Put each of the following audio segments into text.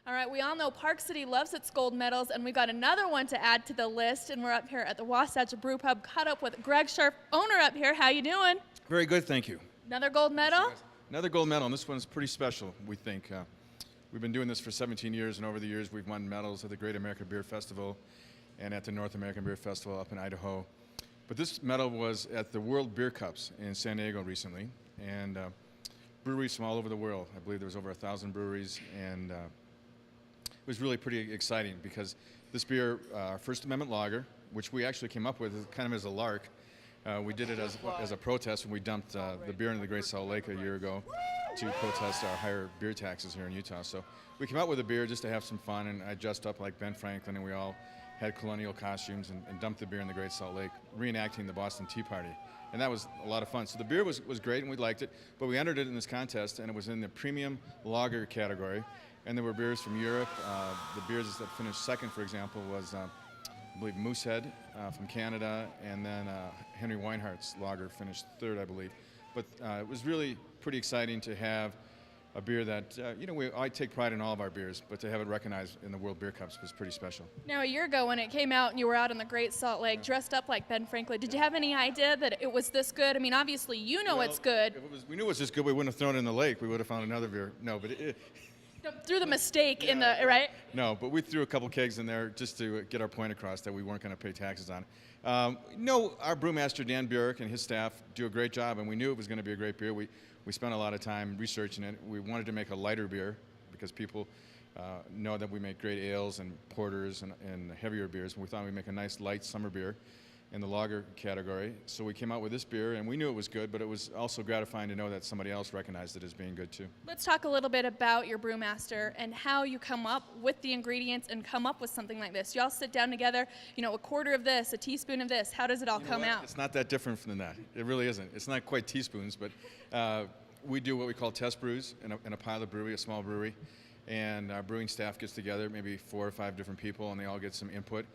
All right, we all know Park City loves its gold medals, and we've got another one to add to the list, and we're up here at the Wasatch Brew Pub, caught up with Greg Sharp, owner up here. How you doing? Very good, thank you. Another gold medal? Another gold medal, and this one's pretty special, we think. We've been doing this for 17 years, and over the years we've won medals at the Great American Beer Festival and at the North American Beer Festival up in Idaho. But this medal was at the World Beer Cups in San Diego recently, and breweries from all over the world. I believe there was over 1,000 breweries, and it was really pretty exciting because this beer, our First Amendment lager, which we actually came up with kind of as a lark. We did it as a protest when we dumped the beer into the Great Salt Lake a year ago to protest our higher beer taxes here in Utah. So we came out with a beer just to have some fun, and I dressed up like Ben Franklin, and we all had colonial costumes and dumped the beer in the Great Salt Lake, reenacting the Boston Tea Party. And that was a lot of fun. So the beer was great, and we liked it, but we entered it in this contest, and it was in the premium lager category, and there were beers from Europe. The beers that finished second, for example, was I believe Moosehead from Canada, and then Henry Weinhardt's lager finished third, I believe. But it was really pretty exciting to have a beer that, I take pride in all of our beers, but to have it recognized in the World Beer Cups was pretty special. Now, a year ago when it came out and you were out in the Great Salt Lake dressed up like Ben Franklin, did you have any idea that it was this good? I mean, obviously you know it's good. We knew it was this good, we wouldn't have thrown it in the lake. We would have found another beer. No, but threw the mistake in the, right? No, but we threw a couple kegs in there just to get our point across that we weren't going to pay taxes on it. Our Brew Master, Dan Burek, and his staff do a great job, and we knew it was going to be a great beer. We spent a lot of time researching it. We wanted to make a lighter beer because people know that we make great ales and porters and heavier beers. And we thought we'd make a nice light summer beer in the lager category. So we came out with this beer, and we knew it was good, but it was also gratifying to know that somebody else recognized it as being good too. Let's talk a little bit about your Brew Master and how you come up with the ingredients and come up with something like this. You all sit down together, a quarter of this, a teaspoon of this. How does it all come out? It's not that different from that. It really isn't. It's not quite teaspoons, but we do what we call test brews in a pilot brewery, a small brewery, and our brewing staff gets together, maybe 4 or 5 different people, and they all get some input.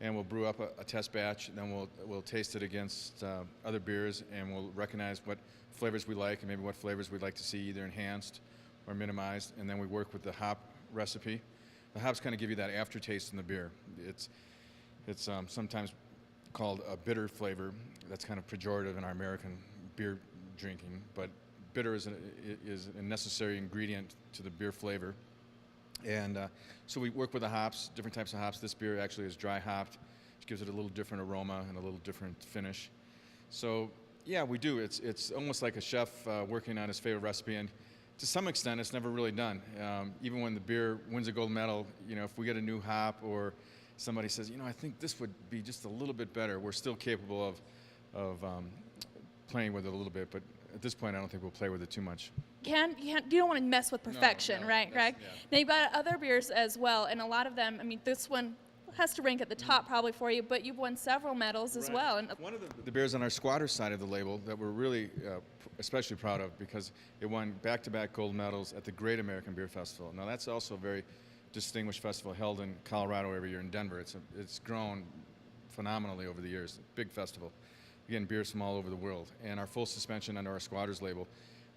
And we'll brew up a test batch, and then we'll taste it against other beers, and we'll recognize what flavors we like and maybe what flavors we'd like to see either enhanced or minimized, and then we work with the hop recipe. The hops kind of give you that aftertaste in the beer. It's sometimes called a bitter flavor. That's kind of pejorative in our American beer drinking, but bitter is a necessary ingredient to the beer flavor. And so we work with the hops, different types of hops. This beer actually is dry hopped, which gives it a little different aroma and a little different finish. So yeah, we do. It's almost like a chef working on his favorite recipe, and to some extent, it's never really done. Even when the beer wins a gold medal, if we get a new hop or somebody says, I think this would be just a little bit better, we're still capable of playing with it a little bit, but at this point, I don't think we'll play with it too much. You don't want to mess with perfection, no, right, Greg? Yeah. Now, you've got other beers as well, and a lot of them, this one has to rank at the top probably for you, but you've won several medals as well. And one of the beers on our squatter side of the label that we're really especially proud of because it won back-to-back gold medals at the Great American Beer Festival. Now, that's also a very distinguished festival held in Colorado every year in Denver. It's grown phenomenally over the years, big festival. Again, beers from all over the world. And our full suspension under our squatters label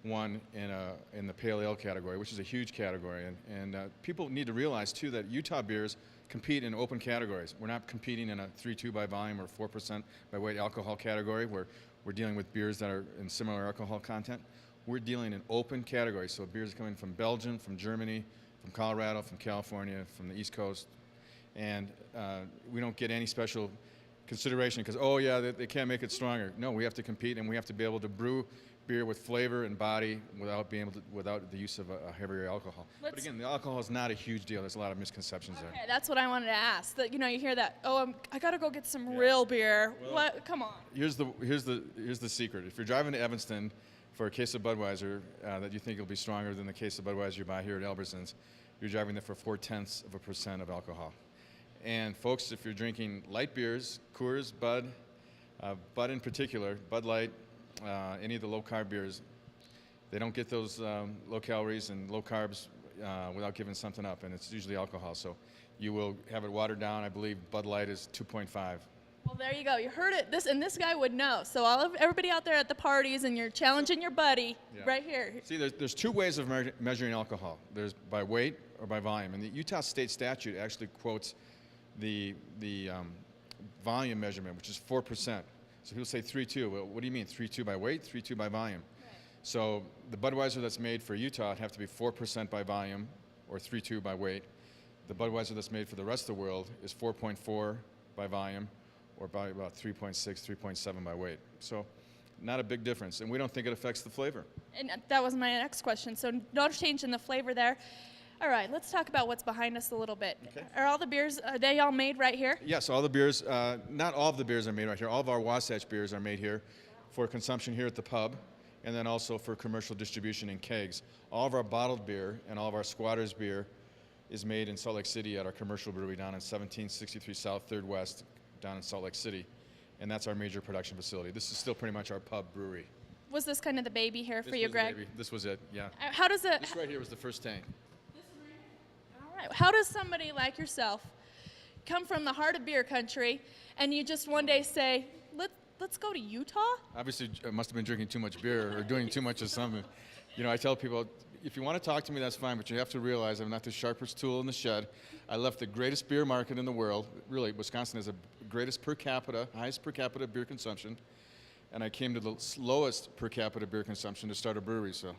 won in the pale ale category, which is a huge category. And people need to realize, too, that Utah beers compete in open categories. We're not competing in a 3.2 by volume or 4% by weight alcohol category where we're dealing with beers that are in similar alcohol content. We're dealing in open categories, so beers coming from Belgium, from Germany, from Colorado, from California, from the East Coast. And we don't get any special consideration because, they can't make it stronger. No, we have to compete, and we have to be able to brew beer with flavor and body without the use of a heavier alcohol. But again, the alcohol is not a huge deal. There's a lot of misconceptions there. Okay, that's what I wanted to ask. That you hear that, I got to go get some real beer. Well, what? Come on. Here's the secret. If you're driving to Evanston for a case of Budweiser that you think will be stronger than the case of Budweiser you buy here at Albertsons, you're driving there for 0.4% of alcohol. And folks, if you're drinking light beers, Coors, Bud in particular, Bud Light, any of the low-carb beers, they don't get those low calories and low carbs without giving something up, and it's usually alcohol. So you will have it watered down. I believe Bud Light is 2.5. Well, there you go. You heard it. This guy would know. So everybody out there at the parties, and you're challenging your buddy right here. See, there's two ways of measuring alcohol. There's by weight or by volume. And the Utah state statute actually quotes the volume measurement, which is 4%. So people say 3.2. Well, what do you mean 3.2 by weight, 3.2 by volume? Right. So the Budweiser that's made for Utah would have to be 4% by volume or 3.2 by weight. The Budweiser that's made for the rest of the world is 4.4 by volume or by about 3.6, 3.7 by weight. So not a big difference, and we don't think it affects the flavor. And that was my next question. So no change in the flavor there. All right, let's talk about what's behind us a little bit. Okay. Are all the beers, are they all made right here? Yes, all the beers, not all of the beers are made right here. All of our Wasatch beers are made here for consumption here at the pub, and then also for commercial distribution in kegs. All of our bottled beer and all of our squatters beer is made in Salt Lake City at our commercial brewery down in 1763 South 3rd West down in Salt Lake City, and that's our major production facility. This is still pretty much our pub brewery. Was this kind of the baby here for you, Greg? This was it, yeah. How does it? This right here was the first tank. All right. How does somebody like yourself come from the heart of beer country, and you just one day say, let's go to Utah? Obviously, I must have been drinking too much beer or doing too much of something. You know, I tell people, if you want to talk to me, that's fine, but you have to realize I'm not the sharpest tool in the shed. I left the greatest beer market in the world. Really, Wisconsin has the greatest per capita, highest per capita beer consumption, and I came to the lowest per capita beer consumption to start a brewery, so.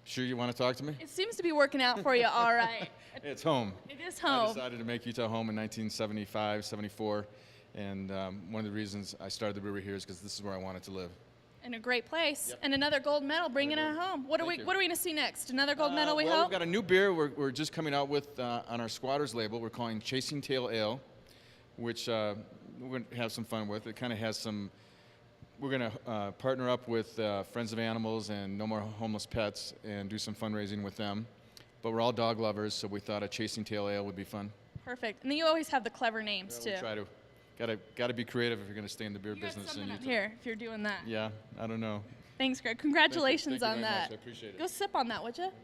Sure you want to talk to me? It seems to be working out for you all right. It's home. It is home. I decided to make Utah home in 1975, 74, and one of the reasons I started the brewery here is because this is where I wanted to live. In a great place, and another gold medal, bringing it home. What are we going to see next? Another gold medal, we hope? We've got a new beer we're just coming out with on our Squatters label. We're calling Chasing Tail Ale, which we're going to have some fun with. It kind of has some. We're going to partner up with Friends of Animals and No More Homeless Pets and do some fundraising with them. But we're all dog lovers, so we thought a Chasing Tail Ale would be fun. Perfect. And then you always have the clever names, too. We try to. Got to be creative if you're going to stay in the beer business in Utah. Up here if you're doing that. Yeah, I don't know. Thanks, Greg. Congratulations Thank you on very that. much. I appreciate it. Go sip on that, would you? Okay.